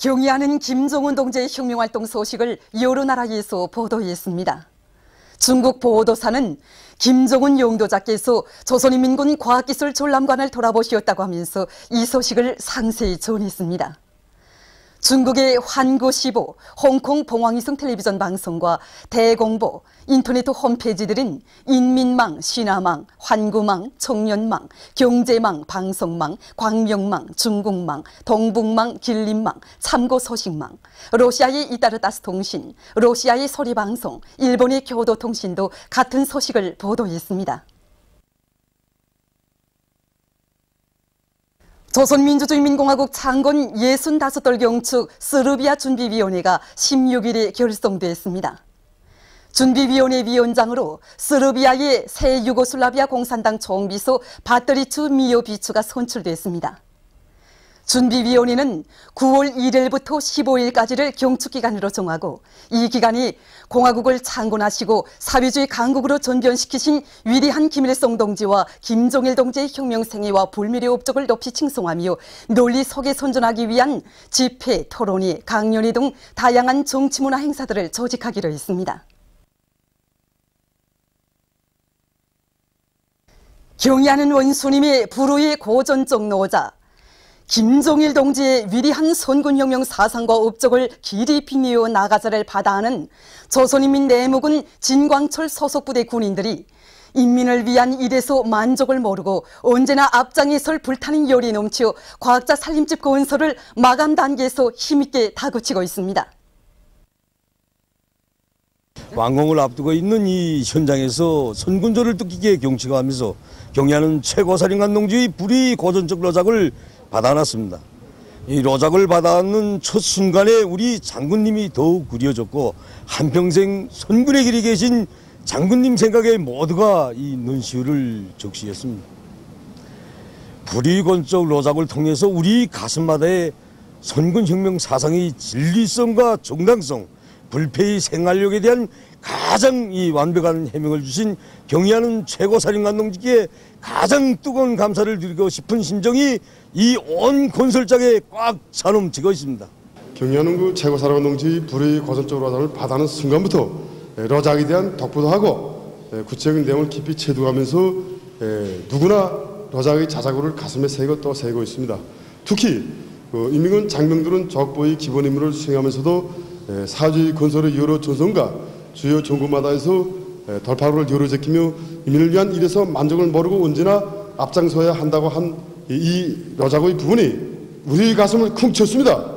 경의하는 김정은 동지의 혁명활동 소식을 여러 나라에서 보도했습니다. 중국 보도사는 김정은 용도자께서 조선인민군 과학기술 전람관을 돌아보셨다고 하면서 이 소식을 상세히 전했습니다. 중국의 환구시보, 홍콩 봉황위성 텔레비전 방송과 대공보, 인터넷 홈페이지들은 인민망, 신화망, 환구망, 청년망, 경제망, 방송망, 광명망, 중국망, 동북망, 길림망, 참고소식망, 러시아의 이따르타스 통신, 러시아의 소리방송, 일본의 교도통신도 같은 소식을 보도했습니다. 조선민주주의인민공화국 창건 65돌 경축 서르비아 준비위원회가 16일에 결성됐습니다. 준비위원회 위원장으로 서르비아의 새 유고슬라비아 공산당 총비서 바트리추 미오비추가 선출됐습니다. 준비위원회는 9월 1일부터 15일까지를 경축기간으로 정하고 이 기간이 공화국을 창건하시고 사회주의 강국으로 전변시키신 위대한 김일성 동지와 김정일 동지의 혁명생애와 불멸의 업적을 높이 칭송하며 널리 속에 선전하기 위한 집회, 토론회, 강연회 등 다양한 정치문화 행사들을 조직하기로 했습니다. 경의하는 원수님의 불후의 고전적 노자 김정일 동지의 위대한 선군혁명 사상과 업적을 길이 빛내어 나가자를 받아하는 조선인민 내무군 진광철 소속부대 군인들이 인민을 위한 일에서 만족을 모르고 언제나 앞장에 설 불타는 열이 넘쳐 과학자 살림집 건설을 마감 단계에서 힘있게 다그치고 있습니다. 완공을 앞두고 있는 이 현장에서 선군조를 뜻깊게 경치하면서 경의하는 최고사령관 동지의 불의 고전적 로작을 받아놨습니다. 이 로작을 받아놓는 첫 순간에 우리 장군님이 더욱 그리워졌고 한평생 선군의 길에 계신 장군님 생각에 모두가 이 눈시울을 적시했습니다. 불의권적 로작을 통해서 우리 가슴마다의 선군혁명 사상의 진리성과 정당성, 불패의 생활력에 대한 가장 이 완벽한 해명을 주신 경의하는 최고사령관 동지께 가장 뜨거운 감사를 드리고 싶은 심정이 이 온 건설장에 꽉 차 넘치고 있습니다. 경의하는 그 최고사령관 동지 불의 고전적 로작을 받아는 순간부터 로작에 대한 덕보도 하고 구체적인 내용을 깊이 체득하면서 누구나 로작의 자작으로를 가슴에 새기고 또 새기고 있습니다. 특히 인민군 장병들은 적보의 기본 임무를 수행하면서도 사주의 건설의 여러 전선과 주요 전구마다에서 돌파구를 여러 제끼며 인민을 위한 일에서 만족을 모르고 언제나 앞장서야 한다고 한 이 로작의 부분이 우리 가슴을 쿵 쳤습니다.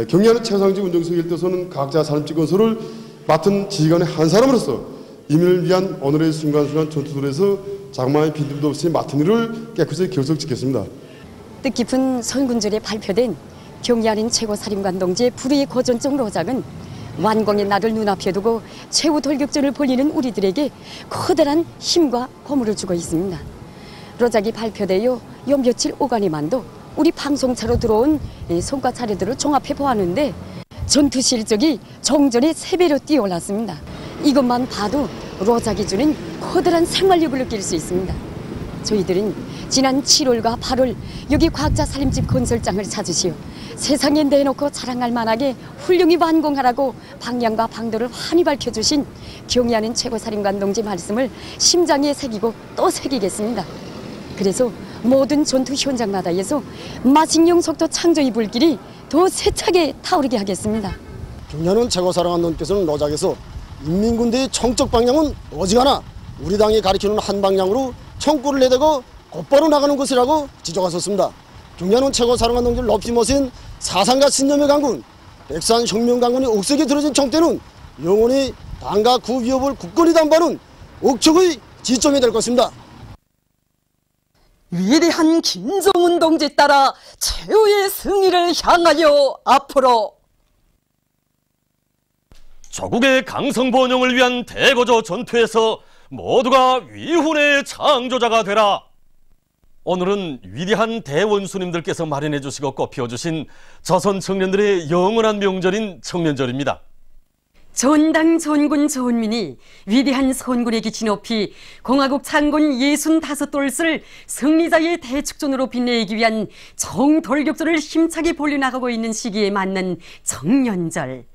경의하는 최상지 운정석 일대서는 과학자 산업지 건설을 맡은 지휘관의 한 사람으로서 인민을 위한 오늘의 순간순간 전투들에서 장마의 빈틈도 없이 맡은 일을 깨끗이 결석짓겠습니다. 뜻깊은 선군절에 발표된 경의하는 최고사령관 동지의 불의 고전적 로작은 완공의 날을 눈앞에 두고 최후 돌격전을 벌이는 우리들에게 커다란 힘과 고무를 주고 있습니다. 로작이 발표되어 요 며칠 오가니만도 우리 방송차로 들어온 성과 자료들을 종합해 보았는데 전투 실적이 정전의 3배로 뛰어올랐습니다. 이것만 봐도 로작이 주는 커다란 생활력을 느낄 수 있습니다. 저희들은 지난 7월과 8월 여기 과학자 살림집 건설장을 찾으시어 세상에 내놓고 자랑할 만하게 훌륭히 완공하라고 방향과 방도를 환히 밝혀주신 경의하는 최고사령관 동지 말씀을 심장에 새기고 또 새기겠습니다. 그래서 모든 전투 현장마다에서 마식령 속도 창조의 불길이 더 세차게 타오르게 하겠습니다. 경의하는 최고사령관 동지께서는 로작에서 인민군대의 정적 방향은 어지간하 우리 당이 가리키는 한 방향으로 총구를 내대고 곧바로 나가는 것이라고 지적하셨습니다. 경의하는 최고사령관 동지를 높이 모신 사상과 신념의 강군, 백산 혁명 강군이 옥석에 들어진 총대는 영원히 당과 구 위협을 굳건히 담보하는 옥적의 지점이 될 것입니다. 위대한 김정은 동지 따라 최후의 승리를 향하여 앞으로 조국의 강성 번영을 위한 대거조 전투에서 모두가 위훈의 창조자가 되라. 오늘은 위대한 대원수님들께서 마련해 주시고 꽃피워 주신 조선 청년들의 영원한 명절인 청년절입니다. 전당 전군 전민이 위대한 선군의 기치 높이 공화국 창군 65돌을 승리자의 대축전으로 빛내기 위한 정돌격전을 힘차게 벌려나가고 있는 시기에 맞는 청년절.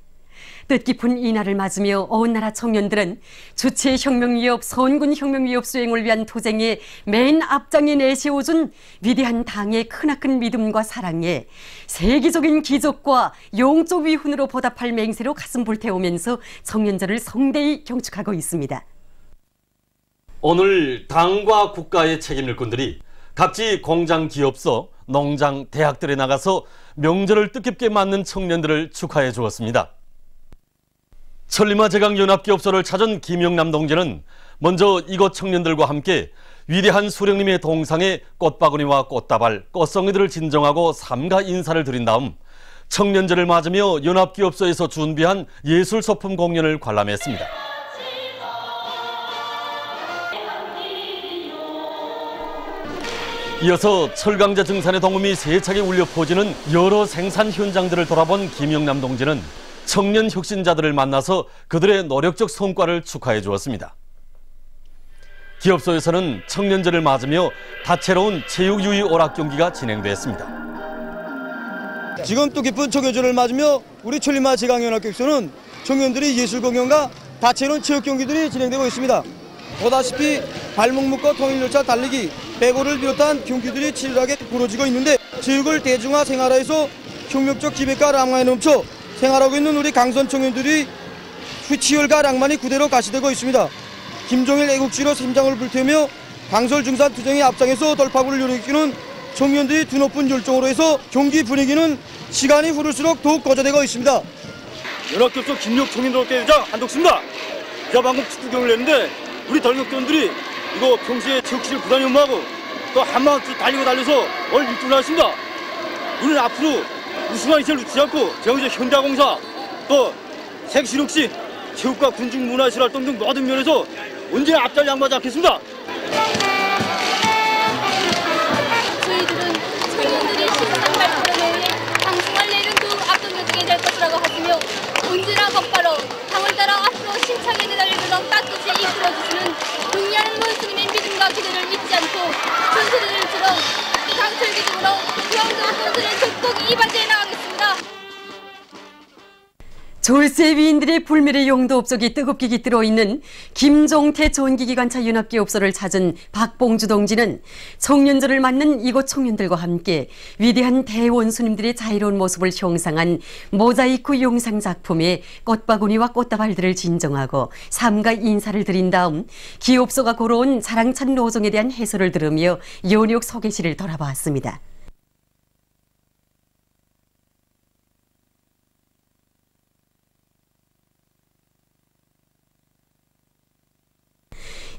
뜻깊은 이날을 맞으며 온 나라 청년들은 주체 혁명위협, 선군 혁명위협 수행을 위한 투쟁에 맨 앞장에 내세워준 위대한 당의 크나큰 믿음과 사랑에 세계적인 기적과 영적 위훈으로 보답할 맹세로 가슴 불태우면서 청년절을 성대히 경축하고 있습니다. 오늘 당과 국가의 책임 일꾼들이 각지 공장, 기업소, 농장, 대학들에 나가서 명절을 뜻깊게 맞는 청년들을 축하해 주었습니다. 천리마 제강연합기업소를 찾은 김영남 동지는 먼저 이곳 청년들과 함께 위대한 수령님의 동상에 꽃바구니와 꽃다발, 꽃송이들을 진정하고 삼가 인사를 드린 다음 청년절을 맞으며 연합기업소에서 준비한 예술소품 공연을 관람했습니다. 이어서 철강제 증산의 동음이 세차게 울려 퍼지는 여러 생산 현장들을 돌아본 김영남 동지는 청년 혁신자들을 만나서 그들의 노력적 성과를 축하해 주었습니다. 기업소에서는 청년절을 맞으며 다채로운 체육유희 오락 경기가 진행됐습니다. 지금 뜻깊은 청년절을 맞으며 우리 천리마 제강연합기업소는 청년들이 예술 공연과 다채로운 체육 경기들이 진행되고 있습니다. 보다시피 발목 묶어 통일열차 달리기, 배구를 비롯한 경기들이 치열하게 벌어지고 있는데 체육을 대중화 생활화해서 혁명적 기백과 낭만에 넘쳐 생활하고 있는 우리 강선 청년들이 치열과 낭만이 그대로 가시되고 있습니다. 김종일 애국지로 심장을 불태우며 강설 증산 투쟁의 앞장에서 돌파구를 이루기는 청년들이 드높은 열정으로 해서 경기 분위기는 시간이 흐를수록 더욱 고조되고 있습니다. 연합기업소 김력 청년돌격대회장 한덕수입니다. 제가 방금 축구 경기를 했는데 우리 돌격대원들이 이거 평소에 체육시를 부단히 연마하고 또 한마음씩 달리고 달려서 오늘 1등을 하셨습니다. 우리는 앞으로 우수한 시설을 놓치지 않고 정의적 현대공사 또 색실육시 체육과 군중 문화시설 활동 등 모든 면에서 언제나 앞잘 양보하지 않겠습니다. 저희들은 청년들이 신선 발전을 위해 방송할 내일은 더욱 압도적이게 될 것이라고 하시며 언제나 곧바로 당을 따라 앞으로 힘차게 내달리도록 따뜻이 이끌어주시는 경리하는 원수님의 믿음과 기대를 잊지 않고 전설들처럼 강철 기둥으로 구황정 원수를 극복 이반제해 나가겠습니다. 졸세 위인들의 불멸의 용도 업적이 뜨겁게 깃들어 있는 김종태 전기기관차 연합기업소를 찾은 박봉주 동지는 청년절을 맞는 이곳 청년들과 함께 위대한 대원수님들의 자유로운 모습을 형상한 모자이크 영상 작품에 꽃바구니와 꽃다발들을 진정하고 삼가 인사를 드린 다음 기업소가 고러온 자랑찬 노정에 대한 해설을 들으며 연역 소개실을 돌아봤습니다.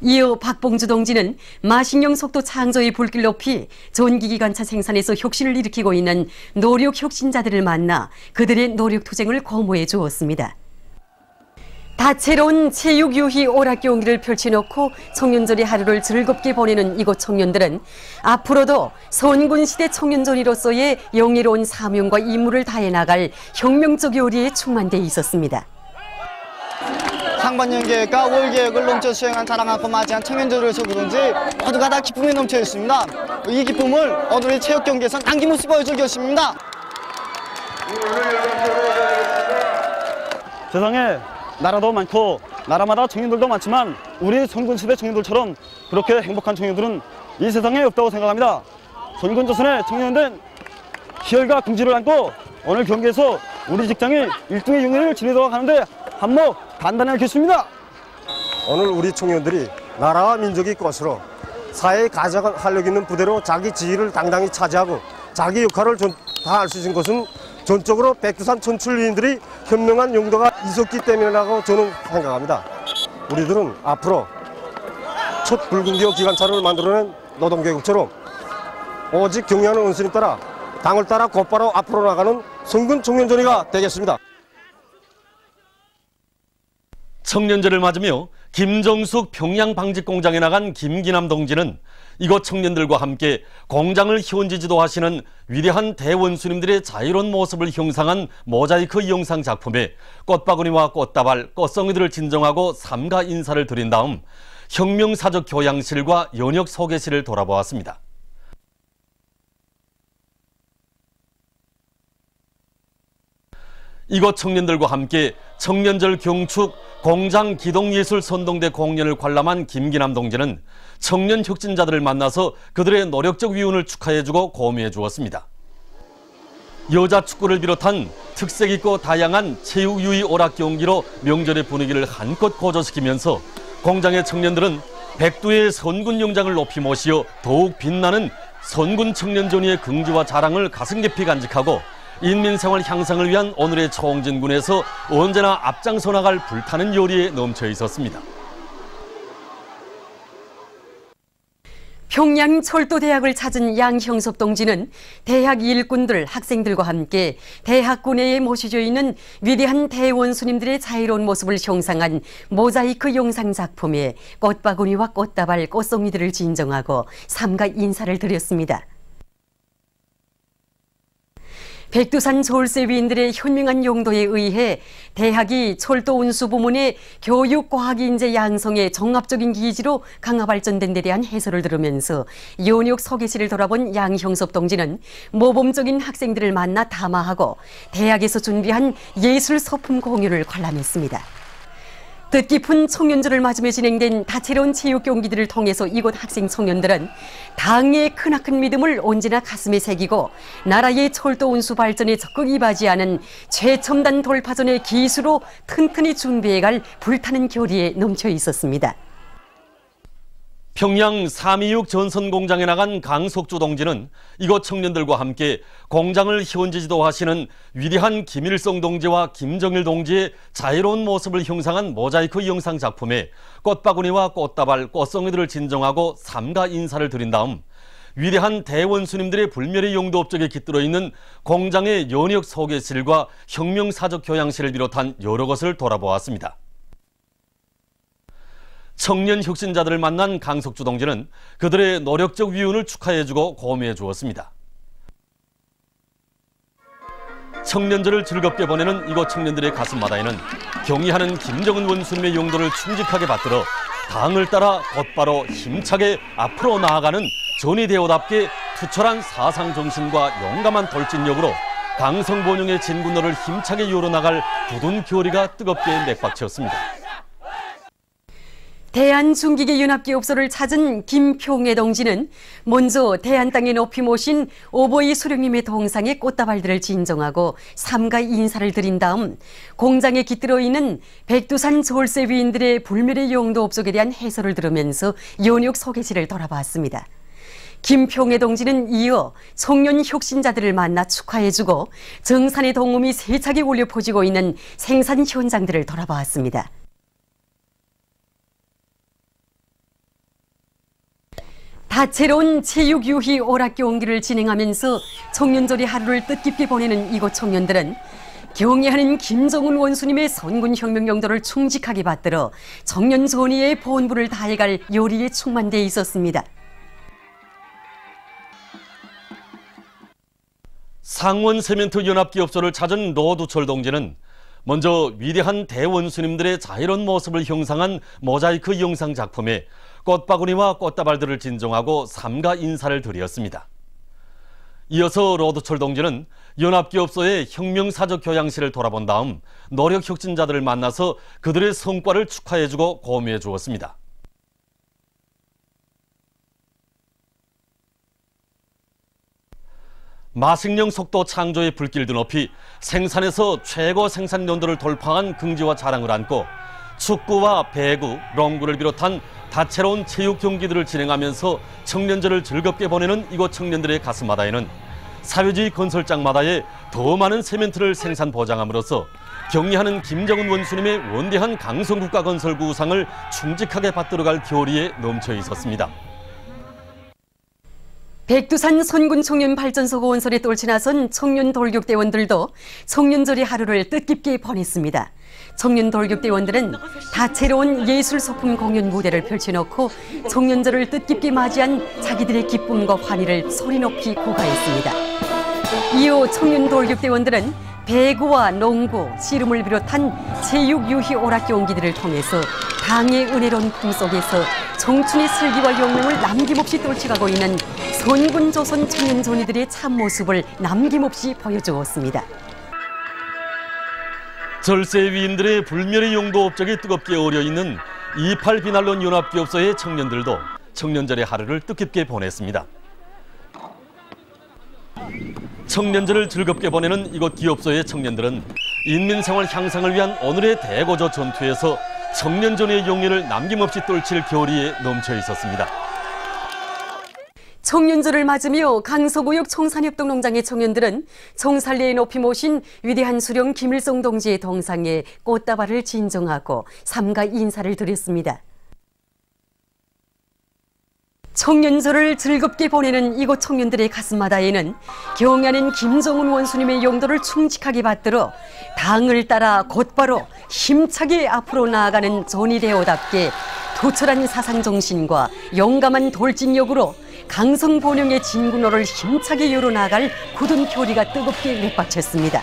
이어 박봉주 동지는 마식령 속도 창조의 불길 높이 전기기관차 생산에서 혁신을 일으키고 있는 노력 혁신자들을 만나 그들의 노력 투쟁을 고무해 주었습니다. 다채로운 체육유희 오락 경기를 펼쳐놓고 청년절의 하루를 즐겁게 보내는 이곳 청년들은 앞으로도 선군시대 청년절이로서의 영예로운 사명과 임무를 다해 나갈 혁명적 요리에 충만돼 있었습니다. 상반년 계획과 월 계획을 넘쳐 수행한 자랑하고 맞이한 청년들에서 그런지 모두가 다 기쁨이 넘쳐 있습니다. 이 기쁨을 오늘의 체육 경기에서 남김없이 보여줄 것입니다. 세상에 나라도 많고 나라마다 청년들도 많지만 우리 선군시대 청년들처럼 그렇게 행복한 청년들은 이 세상에 없다고 생각합니다. 선군조선의 청년들은 희열과 긍지를 안고 오늘 경기에서 우리 직장이 1등의 용의를 지내도록 하는데 한몫 단단하겠습니다. 오늘 우리 청년들이 나라와 민족의 것으로 사회에 가져가려고 있는 부대로 자기 지위를 당당히 차지하고 자기 역할을 다할 수 있는 것은 전적으로 백두산 천출위인들이 현명한 용도가 있었기 때문이라고 저는 생각합니다. 우리들은 앞으로 첫 붉은 기업 기관차를 만들어낸 노동계급처럼 오직 경리하는 원수님 따라 당을 따라 곧바로 앞으로 나가는 선군 청년전이가 되겠습니다. 청년절을 맞으며 김정숙 평양 방직공장에 나간 김기남 동지는 이곳 청년들과 함께 공장을 희원지 지도하시는 위대한 대원수님들의 자유로운 모습을 형상한 모자이크 영상 작품에 꽃바구니와 꽃다발, 꽃송이들을 진정하고 삼가 인사를 드린 다음 혁명사적 교양실과 연역 소개실을 돌아보았습니다. 이곳 청년들과 함께 청년절 경축 공장 기동예술 선동대 공연을 관람한 김기남 동지는 청년 혁신자들을 만나서 그들의 노력적 위운을 축하해주고 고미해 주었습니다. 여자 축구를 비롯한 특색 있고 다양한 체육 유희 오락 경기로 명절의 분위기를 한껏 고조시키면서 공장의 청년들은 백두의 선군 영장을 높이 모시어 더욱 빛나는 선군 청년전의의 긍지와 자랑을 가슴 깊이 간직하고 인민생활 향상을 위한 오늘의 총진군에서 언제나 앞장서 나갈 불타는 요리에 넘쳐 있었습니다. 평양철도대학을 찾은 양형섭 동지는 대학 일꾼들, 학생들과 함께 대학 구내에 모셔져 있는 위대한 대원수님들의 자유로운 모습을 형상한 모자이크 영상 작품에 꽃바구니와 꽃다발, 꽃송이들을 진정하고 삼가 인사를 드렸습니다. 백두산 졸세 위인들의 현명한 용도에 의해 대학이 철도 운수 부문의 교육, 과학, 인재 양성의 종합적인 기지로 강화 발전된 데 대한 해설을 들으면서 연역 소개실을 돌아본 양형섭 동지는 모범적인 학생들을 만나 담화하고 대학에서 준비한 예술 소품 공연을 관람했습니다. 뜻깊은 청년절을 맞으며 진행된 다채로운 체육 경기들을 통해서 이곳 학생 청년들은 당의 크나큰 믿음을 언제나 가슴에 새기고 나라의 철도 운수 발전에 적극 이바지하는 최첨단 돌파전의 기수로 튼튼히 준비해갈 불타는 결의에 넘쳐 있었습니다. 평양 326 전선공장에 나간 강석주 동지는 이곳 청년들과 함께 공장을 희원지 지도하시는 위대한 김일성 동지와 김정일 동지의 자유로운 모습을 형상한 모자이크 영상 작품에 꽃바구니와 꽃다발, 꽃송이들을 진정하고 삼가 인사를 드린 다음 위대한 대원수님들의 불멸의 용도 업적에 깃들어 있는 공장의 연역 소개실과 혁명사적 교양실을 비롯한 여러 것을 돌아보았습니다. 청년 혁신자들을 만난 강석주 동지는 그들의 노력적 위운을 축하해주고 고미해 주었습니다. 청년절을 즐겁게 보내는 이곳 청년들의 가슴마다에는 경의하는 김정은 원수님의 용도를 충직하게 받들어 당을 따라 곧바로 힘차게 앞으로 나아가는 전의대오답게 투철한 사상정신과 용감한 돌진력으로 강성본영의 진군로를 힘차게 이어나갈 굳은 교리가 뜨겁게 맥박치었습니다. 대한중기계연합기업소를 찾은 김평애 동지는 먼저 대한 땅에 높이 모신 오보이 수령님의 동상에 꽃다발들을 진정하고 삼가 인사를 드린 다음 공장에 깃들어 있는 백두산 졸세 위인들의 불멸의 용도 업적에 대한 해설을 들으면서 연역 소개실을 돌아봤습니다. 김평애 동지는 이어 청년 혁신자들을 만나 축하해주고 정산의 동음이 세차게 울려 퍼지고 있는 생산 현장들을 돌아봤습니다. 다채로운 체육 유희 오락 경기를 진행하면서 청년절의 하루를 뜻깊게 보내는 이곳 청년들은 경애하는 김정은 원수님의 선군혁명 용도를 충직하게 받들어 청년 전의의 본부를 다해갈 요리에 충만돼 있었습니다. 상원 세멘트 연합기업소를 찾은 로두철 동지는 먼저 위대한 대원수님들의 자유로운 모습을 형상한 모자이크 영상 작품에 꽃바구니와 꽃다발들을 진정하고 삼가 인사를 드렸습니다. 이어서 로두철 동지는 연합기업소의 혁명사적 교양실을 돌아본 다음 노력 혁신자들을 만나서 그들의 성과를 축하해주고 고미해 주었습니다. 마식령 속도 창조의 불길도 높이 생산에서 최고 생산 연도를 돌파한 긍지와 자랑을 안고 축구와 배구, 롱구를 비롯한 다채로운 체육 경기들을 진행하면서 청년절을 즐겁게 보내는 이곳 청년들의 가슴마다에는 사회주의 건설장마다에 더 많은 세멘트를 생산 보장함으로써 경의하는 김정은 원수님의 원대한 강성국가 건설구 우상을 충직하게 받들어갈 교리에 넘쳐 있었습니다. 백두산 선군청년발전소 건설에 똘치 나선 청년 돌격대원들도 청년절의 하루를 뜻깊게 보냈습니다. 청년 돌격대원들은 다채로운 예술 소품 공연 무대를 펼쳐놓고 청년절을 뜻깊게 맞이한 자기들의 기쁨과 환희를 소리 높이 고가했습니다. 이후 청년 돌격대원들은 배구와 농구, 씨름을 비롯한 체육 유희 오락 경기들을 통해서 당의 은혜로운 품 속에서 청춘의 슬기와 용명을 남김없이 떨쳐가고 있는 선군 조선 청년 존이들의 참모습을 남김없이 보여주었습니다. 절세 위인들의 불멸의 용도 업적이 뜨겁게 어려있는 28 비난론 연합기업소의 청년들도 청년절의 하루를 뜻깊게 보냈습니다. 청년절을 즐겁게 보내는 이곳 기업소의 청년들은 인민생활 향상을 위한 오늘의 대고조 전투에서 청년전의 용리를 남김없이 떨칠 결의에 넘쳐 있었습니다. 청년절을 맞으며 강서구역 청산협동 농장의 청년들은 청산리에 높이 모신 위대한 수령 김일성 동지의 동상에 꽃다발을 진정하고 삼가 인사를 드렸습니다. 청년절을 즐겁게 보내는 이곳 청년들의 가슴마다에는 경야는 김정은 원수님의 용도를 충직하게 받들어 당을 따라 곧바로 힘차게 앞으로 나아가는 존이대오답게 도철한 사상정신과 용감한 돌진력으로 강성본영의 진군호를 힘차게 열어나갈 굳은 교리가 뜨겁게 맷박쳤습니다.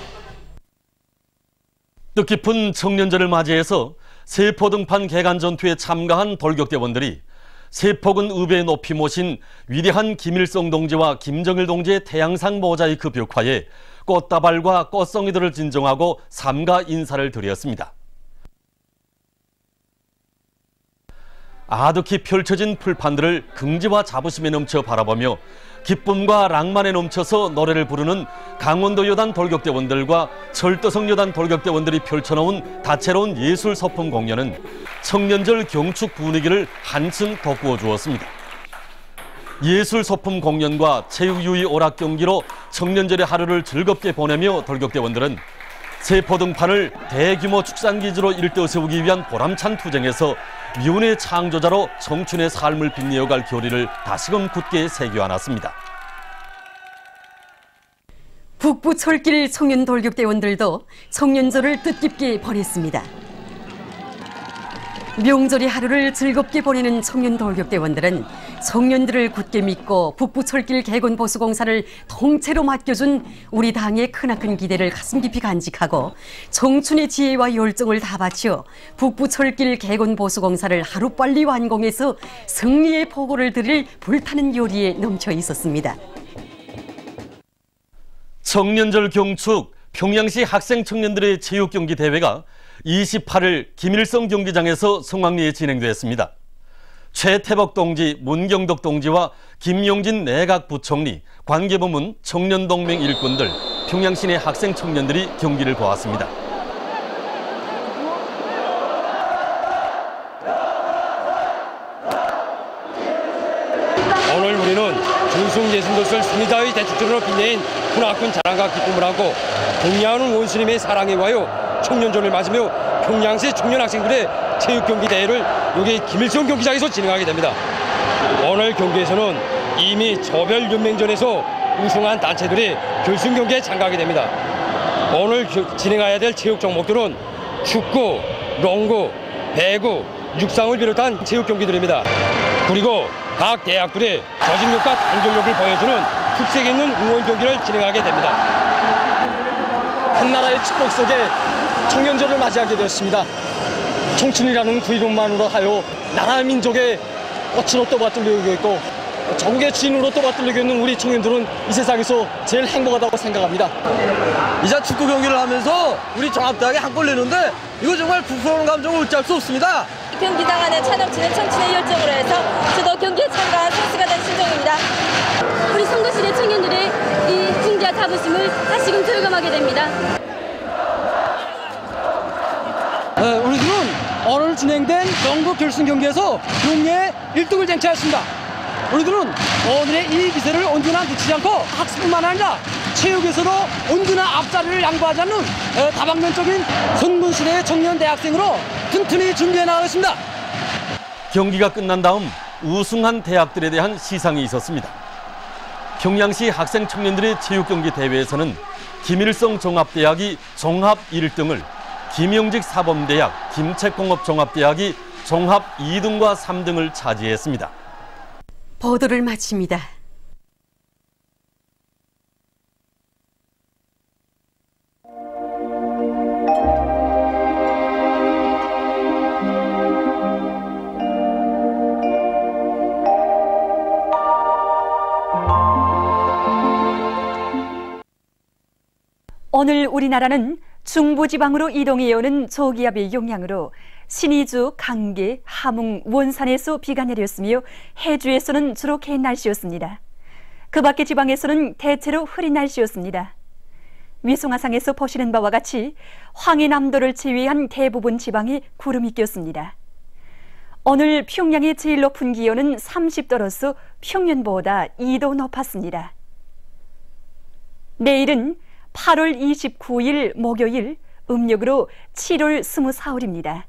뜻깊은 청년절을 맞이해서 세포등판 개간전투에 참가한 돌격대원들이 세포군 의배에 높이 모신 위대한 김일성 동지와 김정일 동지의 태양상 모자이크 벽화에 꽃다발과 꽃송이들을 진정하고 삼가 인사를 드렸습니다. 아득히 펼쳐진 풀판들을 긍지와 자부심에 넘쳐 바라보며 기쁨과 낭만에 넘쳐서 노래를 부르는 강원도 여단 돌격대원들과 철도성 여단 돌격대원들이 펼쳐놓은 다채로운 예술 소품 공연은 청년절 경축 분위기를 한층 돋구어 주었습니다. 예술 소품 공연과 체육유희 오락 경기로 청년절의 하루를 즐겁게 보내며 돌격대원들은 세포등판을 대규모 축산기지로 일떠 세우기 위한 보람찬 투쟁에서 미운의 창조자로 청춘의 삶을 빛내어갈 결의를 다시금 굳게 새겨안았습니다. 북부 철길 청년 돌격대원들도 청년절을 뜻깊게 보냈습니다. 명절의 하루를 즐겁게 보내는 청년 돌격대원들은 청년들을 굳게 믿고 북부 철길 개건 보수 공사를 통째로 맡겨준 우리 당의 크나큰 기대를 가슴 깊이 간직하고 청춘의 지혜와 열정을 다 바쳐 북부 철길 개건 보수 공사를 하루빨리 완공해서 승리의 포고를 드릴 불타는 요리에 넘쳐 있었습니다. 청년절 경축 평양시 학생 청년들의 체육 경기 대회가 28일 김일성 경기장에서 성황리에 진행됐습니다. 최태복 동지, 문경덕 동지와 김용진 내각부총리, 관계부문, 청년동맹 일꾼들, 평양시내 학생 청년들이 경기를 보았습니다. 오늘 우리는 중승예순도설 승리자의 대축전으로 빛내인 군악군 자랑과 기쁨을 하고 동리하는 원수님의 사랑에 와요 청년절을 맞으며 평양시 청년 학생들의 체육경기 대회를 여기 김일성 경기장에서 진행하게 됩니다. 오늘 경기에서는 이미 조별연맹전에서 우승한 단체들이 결승 경기에 참가하게 됩니다. 오늘 진행해야 될 체육 종목들은 축구, 농구, 배구, 육상을 비롯한 체육 경기들입니다. 그리고 각 대학들의 조직력과 단결력을 보여주는 특색 있는 응원 경기를 진행하게 됩니다. 한나라의 축복 속에 청년절을 맞이하게 되었습니다. 청춘이라는 그 이름만으로 하여 나라 민족의 꽃으로 떠받들리고 있고 전국의 주인으로 떠받들리고 있는 우리 청년들은 이 세상에서 제일 행복하다고 생각합니다. 이자 축구 경기를 하면서 우리 종합대학에 한 골 내는데 이거 정말 부끄러운 감정을 어찌할 수 없습니다. 경기장 안에 차넘치는 청춘의 열정으로 해서 저도 경기에 참가한 선수가 된 심정입니다. 우리 선거시대 청년들의 이 풍기와 자부심을 다시금 절감하게 됩니다. 우리들은 오늘 진행된 농구 결승 경기에서 경례 1등을 쟁취했습니다. 우리들은 오늘의 이 기세를 언제나 놓치지 않고 학습뿐만 아니라 체육에서도 언제나 앞자리를 양보하지 않는 다방면적인 선군시대의 청년 대학생으로 튼튼히 준비해 나가겠습니다. 경기가 끝난 다음 우승한 대학들에 대한 시상이 있었습니다. 평양시 학생 청년들의 체육경기 대회에서는 김일성 종합대학이 종합 1등을, 김영직 사범대학, 김책공업 종합대학이 종합 2등과 3등을 차지했습니다. 보도를 마칩니다. 오늘 우리나라는 중부지방으로 이동해오는 저기압의 영향으로 신의주, 강계, 함흥, 원산에서 비가 내렸으며 해주에서는 주로 개인 날씨였습니다. 그 밖의 지방에서는 대체로 흐린 날씨였습니다. 위성화상에서 보시는 바와 같이 황해남도를 제외한 대부분 지방이 구름이 꼈습니다. 오늘 평양의 제일 높은 기온은 30도로서 평년보다 2도 높았습니다. 내일은 8월 29일 목요일, 음력으로 7월 24일입니다.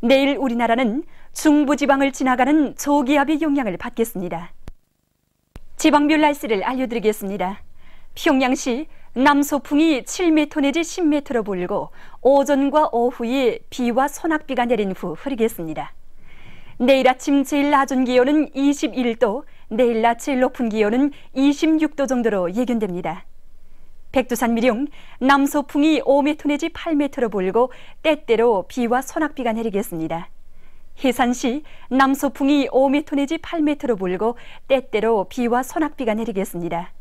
내일 우리나라는 중부지방을 지나가는 저기압의 영향을 받겠습니다. 지방별 날씨를 알려드리겠습니다. 평양시 남서풍이 7m 내지 10m로 불고 오전과 오후에 비와 소낙비가 내린 후 흐리겠습니다. 내일 아침 제일 낮은 기온은 21도, 내일 낮 제일 높은 기온은 26도 정도로 예견됩니다. 백두산 미령 남서풍이 5m 내지 8m로 불고 때때로 비와 소낙비가 내리겠습니다. 해산시 남서풍이 5m 내지 8m로 불고 때때로 비와 소낙비가 내리겠습니다.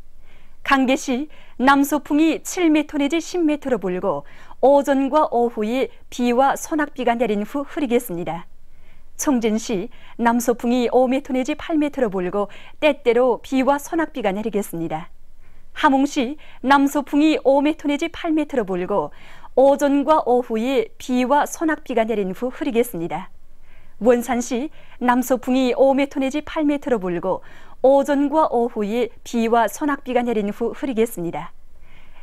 강계시 남서풍이 7m 내지 10m로 불고 오전과 오후에 비와 소낙비가 내린 후 흐리겠습니다. 청진시 남서풍이 5m 내지 8m로 불고 때때로 비와 소낙비가 내리겠습니다. 함흥시 남서풍이 5m 내지 8m로 불고 오전과 오후에 비와 소낙비가 내린 후 흐리겠습니다. 원산시 남서풍이 5m 내지 8m로 불고 오전과 오후에 비와 소낙비가 내린 후 흐리겠습니다.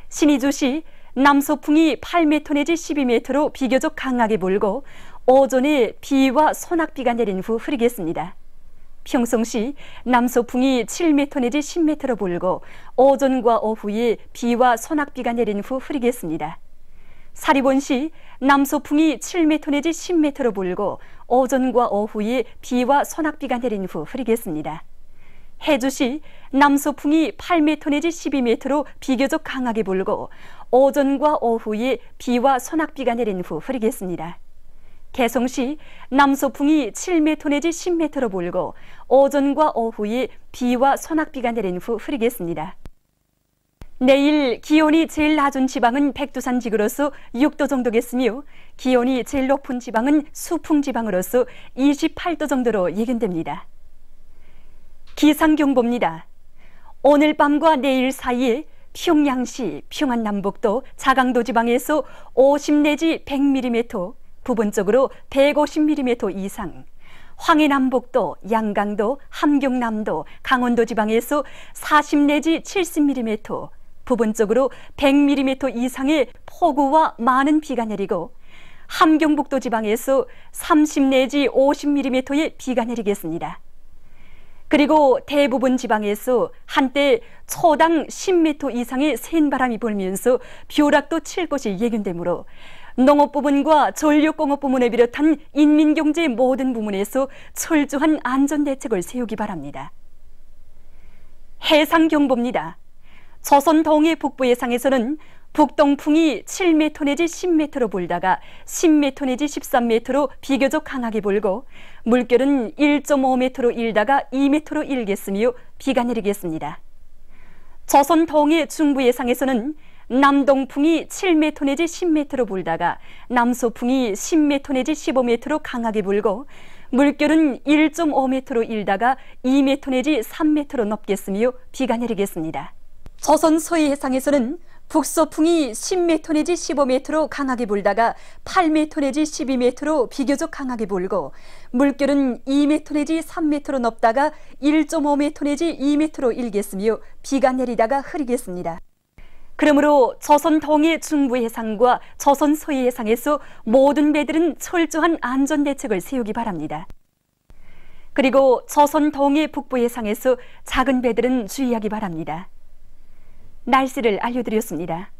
신의주시 남서풍이 8m 내지 12m로 비교적 강하게 불고 오전에 비와 소낙비가 내린 후 흐리겠습니다. 평성시 남서풍이 7m 내지 10m로 불고 오전과 오후에 비와 소낙비가 내린 후 흐리겠습니다. 사리본시 남서풍이 7m 내지 10m로 불고 오전과 오후에 비와 소낙비가 내린 후 흐리겠습니다. 해주시 남서풍이 8m 내지 12m로 비교적 강하게 불고 오전과 오후에 비와 소낙비가 내린 후 흐리겠습니다. 개성시 남서풍이 7m 내지 10m로 불고 오전과 오후에 비와 소낙비가 내린 후 흐리겠습니다. 내일 기온이 제일 낮은 지방은 백두산 지구로서 6도 정도겠으며 기온이 제일 높은 지방은 수풍 지방으로서 28도 정도로 예견됩니다. 기상경보입니다. 오늘 밤과 내일 사이에 평양시, 평안남북도, 자강도 지방에서 50 내지 100mm, 부분적으로 150mm 이상, 황해남북도, 양강도, 함경남도, 강원도 지방에서 40 내지 70mm, 부분적으로 100mm 이상의 폭우와 많은 비가 내리고 함경북도 지방에서 30 내지 50mm의 비가 내리겠습니다. 그리고 대부분 지방에서 한때 초당 10m 이상의 센 바람이 불면서 벼락도 칠 것이 예견되므로 농업부문과 전력공업부문을 비롯한 인민경제 모든 부문에서 철저한 안전대책을 세우기 바랍니다. 해상경보입니다. 조선 동해 북부 해상에서는 북동풍이 7m 내지 10m로 불다가 10m 내지 13m로 비교적 강하게 불고 물결은 1.5m로 일다가 2m로 일겠으며 비가 내리겠습니다. 조선 동해 중부 해상에서는 남동풍이 7m 내지 10m로 불다가 남서풍이 10m 내지 15m로 강하게 불고 물결은 1.5m로 일다가 2m 내지 3m로 높겠으며 비가 내리겠습니다. 조선 서해 해상에서는 북서풍이 10m 내지 15m로 강하게 불다가 8m 내지 12m로 비교적 강하게 불고 물결은 2m 내지 3m로 높다가 1.5m 내지 2m로 일겠으며 비가 내리다가 흐리겠습니다. 그러므로 조선 동해 중부 해상과 조선 서해 해상에서 모든 배들은 철저한 안전대책을 세우기 바랍니다. 그리고 조선 동해 북부 해상에서 작은 배들은 주의하기 바랍니다. 날씨를 알려드렸습니다.